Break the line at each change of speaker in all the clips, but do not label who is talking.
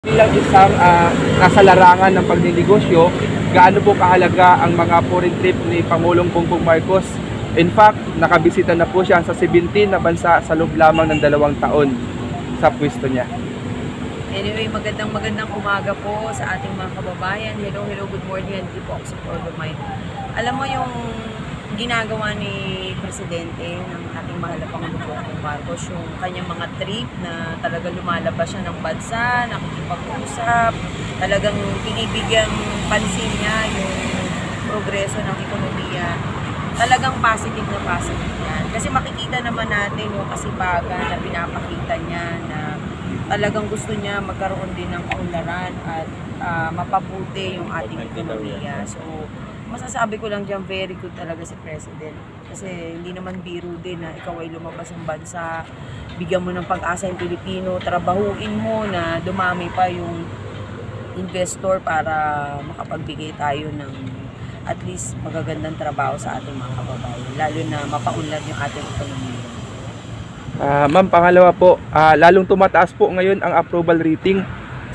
Bilang isang nasa larangan ng pagninegosyo, gaano po kahalaga ang mga foreign trip ni Pangulong Bongbong Marcos? In fact, nakabisita na po siya sa 17 na bansa sa loob lamang ng 2 taon sa pwesto niya.
Anyway, magandang umaga po sa ating mga kababayan. Hello, good morning, and po ako sa Dolomite. Alam mo yung ginagawa ni Presidente ng ating mahal na Pangulong Bongbong Marcos, yung kanyang mga trip na talaga lumalabas siya ng bansa, nakikipag-usap, talagang binibigyang pansin niya yung progreso ng ekonomiya. Talagang positive yan. Kasi makikita naman natin yung kasipagan na pinapakita niya na talagang gusto niya magkaroon din ng kaunlaran at mapabuti yung ating ekonomiya. So, masasabi ko lang dyan, very good talaga si President. Kasi hindi naman biro din na ikaw ay lumabas ng bansa, bigyan mo ng pag-asa yung Pilipino, trabahuin mo na dumami pa yung investor para makapagbigay tayo ng at least magagandang trabaho sa ating mga kababayan, lalo na mapaunlad yung ating ekonomiya.
Ma'am, pangalawa po, lalong tumataas po ngayon ang approval rating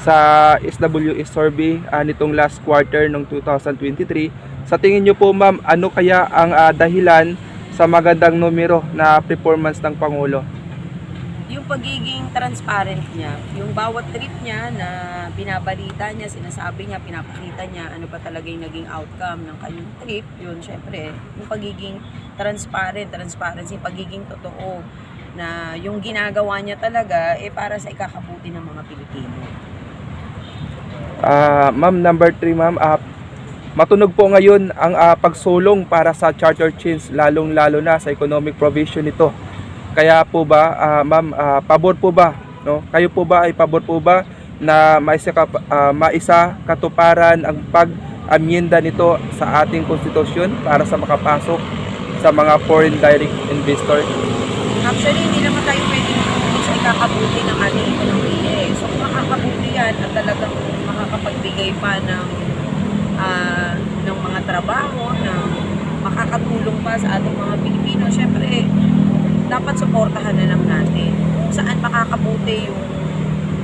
sa SWS survey nitong last quarter ng 2023. Sa tingin niyo po, ma'am, ano kaya ang dahilan sa magandang numero na performance ng Pangulo?
Yung pagiging transparent niya, yung bawat trip niya na binabalita niya, sinasabi niya, pinapakita niya ano pa talaga yung naging outcome ng kanyang trip, yun syempre, yung pagiging transparency, pagiging totoo na yung ginagawa niya talaga para sa ikakabuti ng mga Pilipino.
Ma'am, number 3, ma'am, matunog po ngayon ang pagsulong para sa charter chains, lalong-lalo na sa economic provision nito. Kaya po ba, ma'am, pabor po ba, no? Kayo po ba ay pabor po ba na maisa katuparan ang pag-amyenda nito sa ating konstitusyon para sa makapasok sa mga foreign direct investor?
Actually, hindi naman tayo pwede matulog sa ikakabuti ng ating ekonomiya eh. So, kung makakabuti yan at talagang makakapagbigay pa ng mga trabaho, na makakatulong pa sa ating mga Pilipino, syempre, dapat suportahan na lang natin. Saan makakabuti yung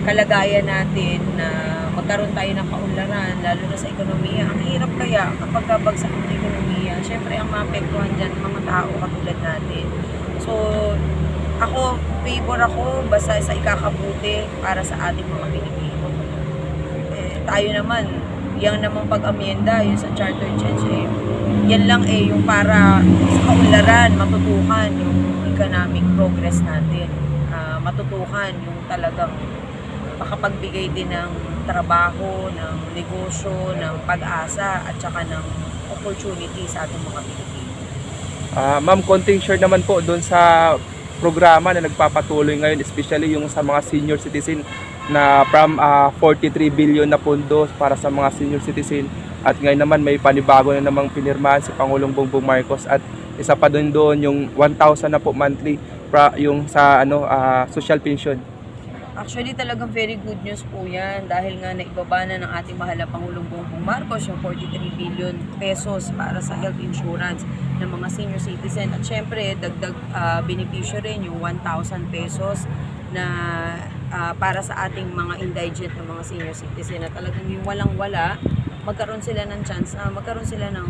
kalagayan natin na magkaroon tayo ng kaunlaran, lalo na sa ekonomiya. Ang hirap kaya kapag kabagsak ng ekonomiya, syempre ang maapektuhan dyan mga tao katulad natin. So, favor ako basta sa ikakabuti para sa ating mga Pilipino. Tayo naman, yung namang pag-amyenda, yung sa charter change, yan lang yung para sa kaunlaran, matutukan yung economic progress natin. Matutukan yung talagang makapagbigay din ng trabaho, ng negosyo, ng pag-asa, at saka ng opportunity sa ating mga Pilipino.
Ma'am, konting share naman po doon sa programa na nagpapatuloy ngayon, especially yung sa mga senior citizen na from 43 billion na pondo para sa mga senior citizen, at ngayon naman may panibago na namang pinirmahan si Pangulong Bongbong Marcos, at isa pa doon yung 1,000 na po monthly yung sa social pension.
Actually, talagang very good news po yan dahil nga naibaba na ng ating mahal na Pangulong Bongbong Marcos yung 43 billion pesos para sa health insurance ng mga senior citizen. At syempre, dagdag benepisyo rin yung 1,000 pesos na para sa ating mga indigent ng mga senior citizen, na talagang yung walang-wala, magkaroon sila ng chance na magkaroon sila ng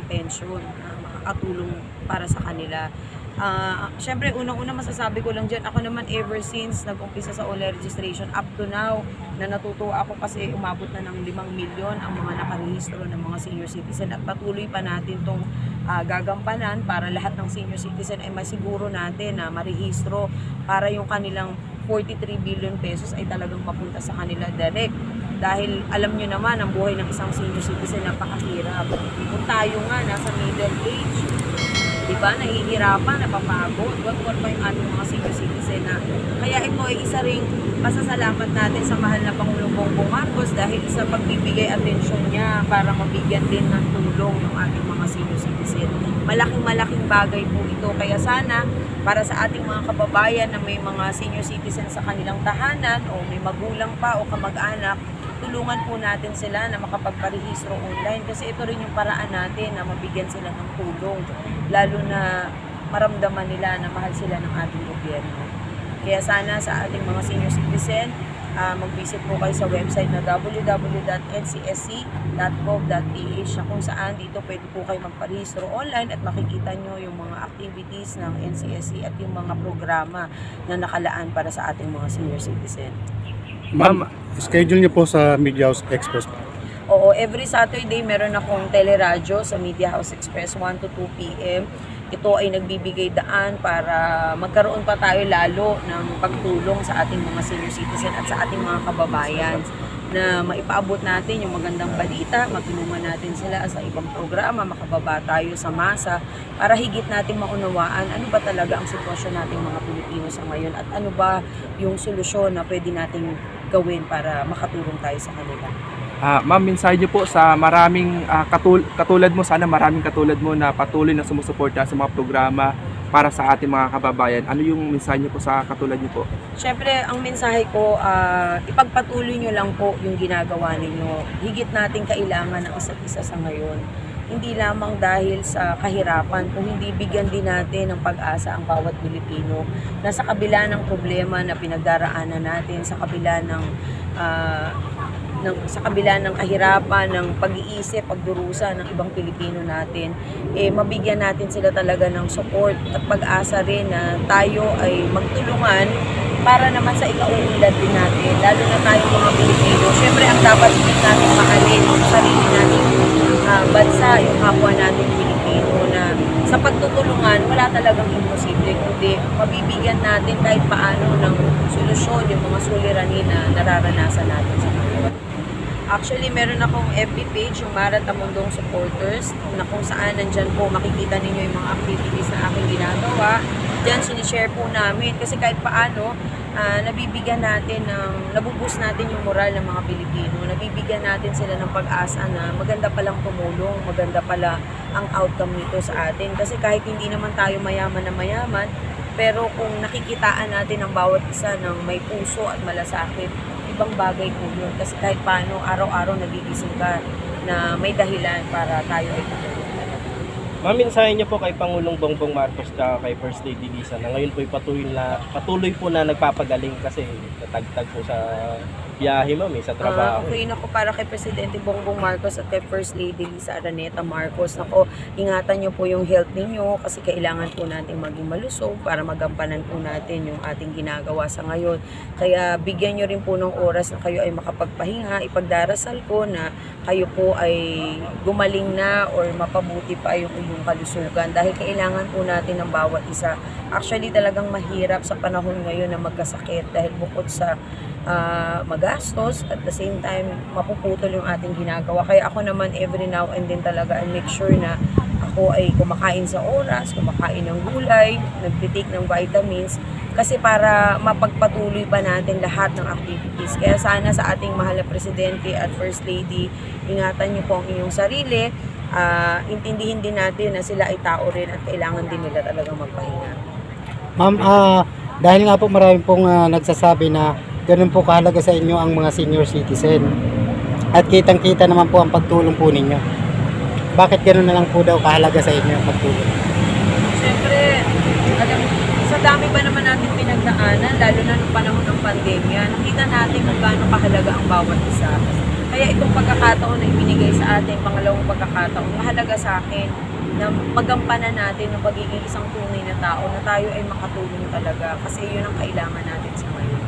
pension na makakatulong para sa kanila. Syempre, unang-una masasabi ko lang dyan, ako naman ever since nag-umpisa sa OLE registration up to now, na natutuwa ako kasi umabot na ng 5 milyon ang mga nakarehistro ng mga senior citizen, at patuloy pa natin itong gagampanan para lahat ng senior citizen ay masiguro natin na marehistro para yung kanilang 43 billion pesos ay talagang mapunta sa kanila direct. Dahil alam nyo naman, ang buhay ng isang senior citizen napakahirap. Kung tayo nga nasa middle age, diba, nahihirapan, napapagod, what pa yung ating mga senior citizen na. Kaya ito ay isa ring pasasalamat natin sa mahal na Pangulong Bongbong Marcos dahil sa pagbibigay atensyon niya para mabigyan din ng tulong ng ating mga senior citizen. Malaking bagay po ito. Kaya sana, para sa ating mga kababayan na may mga senior citizen sa kanilang tahanan o may magulang pa o kamag-anak, tulungan po natin sila na makapagparehistro online, kasi ito rin yung paraan natin na mabigyan sila ng tulong, lalo na maramdaman nila na mahal sila ng ating gobyerno. Kaya sana sa ating mga senior citizen, mag-visit po kayo sa website na www.ncsc.gov.ph na kung saan dito pwede po kayo magparehistro online at makikita nyo yung mga activities ng NCSC at yung mga programa na nakalaan para sa ating mga senior citizen.
Ma'am, schedule niyo po sa Media House Express po.
Oo, every Saturday meron akong teleradyo sa Media House Express 1 to 2 p.m. Ito ay nagbibigay daan para magkaroon pa tayo lalo ng pagtulong sa ating mga senior citizen at sa ating mga kababayan na maipaabot natin yung magandang balita, matulungan natin sila sa ibang programa, makababa tayo sa masa para higit natin maunawaan ano ba talaga ang sitwasyon nating mga Pilipino sa ngayon at ano ba yung solusyon na pwede nating gawin para makatulong tayo sa kanila.
Ma'am, mensahe niyo po sa maraming katulad mo, sana maraming katulad mo na patuloy na sumusuporta sa mga programa para sa ating mga kababayan. Ano yung mensahe niyo po sa katulad niyo po?
Siyempre, ang mensahe ko, ipagpatuloy nyo lang po yung ginagawa ninyo. Higit natin kailangan ng isa't isa sa ngayon. Hindi lamang dahil sa kahirapan, kung hindi bigyan din natin ng pag-asa ang bawat Pilipino na sa kabila ng problema na pinagdaraanan natin, sa kabila ng kahirapan, ng pag-iisip, pagdurusa ng ibang Pilipino natin, mabigyan natin sila talaga ng support at pag-asa rin na tayo ay magtulungan para naman sa ikauunlad din natin, lalo na tayong mga Pilipino. Siyempre, ang dapat din natin mahalin yung sarili natin bansa, yung kapwa natin Pilipino na sa pagtutulungan, wala talagang imposible, kundi mabibigyan natin kahit paano ng solusyon yung mga suliranin na nararanasan natin sa ngayon. Actually, meron akong FB page, yung Mara Tamundong Supporters, na kung saan nandyan po makikita ninyo yung mga activities na aking ginagawa. Diyan sinishare po namin kasi kahit paano, nabibigyan natin nabuboost natin yung moral ng mga Pilipino. Nabibigyan natin sila ng pag-asa na maganda palang tumulong, maganda pala ang outcome nito sa atin. Kasi kahit hindi naman tayo mayaman na mayaman, pero kung nakikitaan natin ang bawat isa ng may puso at malasakit, ibang bagay po yun. Kasi kahit paano, araw-araw nagigising ka na may dahilan para tayo ay tutulong.
Ma'am, mensahe niyo po kay Pangulong Bongbong Marcos at kay First Lady Lisa na ngayon po patuloy po na nagpapagaling kasi natagtag po sa biyahe, ma'am, sa trabaho.
Okay, nako, para kay Presidente Bongbong Marcos at kay First Lady Lisa Araneta Marcos, nako, ingatan niyo po yung health ninyo kasi kailangan po natin maging malusog para magampanan po natin yung ating ginagawa sa ngayon. Kaya bigyan niyo rin po ng oras na kayo ay makapagpahinga. Ipagdarasal ko na kayo po ay gumaling na or mapabuti pa yung inyong kalusugan dahil kailangan po natin ng bawat isa. Actually, talagang mahirap sa panahon ngayon na magkasakit dahil bukod sa magastos, at the same time mapuputol yung ating ginagawa. Kaya ako naman every now and then talaga I make sure na ako ay kumakain sa oras, kumakain ng gulay, nagtitake ng vitamins kasi para mapagpatuloy pa natin lahat ng activities. Kaya sana sa ating mahal na Presidente at First Lady, ingatan niyo po ang inyong sarili, intindihin din natin na sila ay tao rin at kailangan din nila talagang magpahinga.
Ma'am, dahil nga po marami pong nagsasabi na ganun po kahalaga sa inyo ang mga senior citizen. At kitang-kita naman po ang pagtulong po ninyo. Bakit ganun na lang po daw kahalaga sa inyo ang pagtulong?
Siyempre, sa dami ba naman natin pinagdaanan, lalo na nung panahon ng pandemya, nakita natin kung gaano kahalaga ang bawat isa. Kaya itong pagkakataon na ibinigay sa atin, pangalawang pagkakataon, mahalaga sa akin na magampanan natin ng pagiging isang tunay na tao na tayo ay makatulong talaga kasi yun ang kailangan natin sa ngayon.